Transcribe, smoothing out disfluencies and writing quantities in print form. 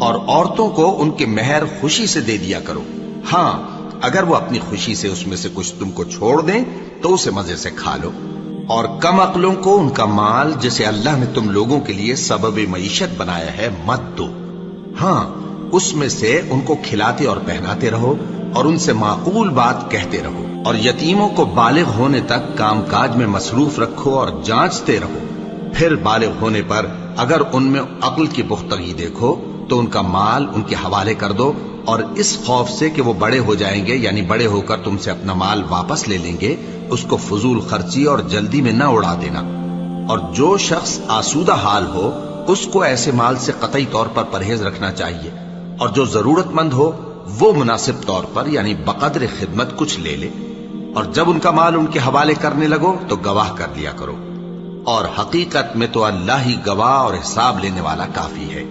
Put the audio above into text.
اور عورتوں کو ان کے مہر خوشی سے دے دیا کرو، ہاں اگر وہ اپنی خوشی سے اس میں سے کچھ تم کو چھوڑ دیں تو اسے مزے سے کھا لو۔ اور کم عقلوں کو ان کا مال جسے اللہ نے تم لوگوں کے لیے سبب معیشت بنایا ہے مت دو، ہاں اس میں سے ان کو کھلاتے اور پہناتے رہو اور ان سے معقول بات کہتے رہو، اور یتیموں کو بالغ ہونے تک کام کاج میں مصروف رکھو اور جانچتے رہو، پھر بالغ ہونے پر اگر ان میں عقل کی پختگی دیکھو تو ان کا مال ان کے حوالے کر دو، اور اس خوف سے کہ وہ بڑے ہو جائیں گے یعنی بڑے ہو کر تم سے اپنا مال واپس لے لیں گے، اس کو فضول خرچی اور جلدی میں نہ اڑا دینا۔ اور جو شخص آسودہ حال ہو اس کو ایسے مال سے قطعی طور پر پرہیز رکھنا چاہیے، اور جو ضرورت مند ہو وہ مناسب طور پر یعنی بقدر خدمت کچھ لے لے، اور جب ان کا مال ان کے حوالے کرنے لگو تو گواہ کر لیا کرو، اور حقیقت میں تو اللہ ہی گواہ اور حساب لینے والا کافی ہے۔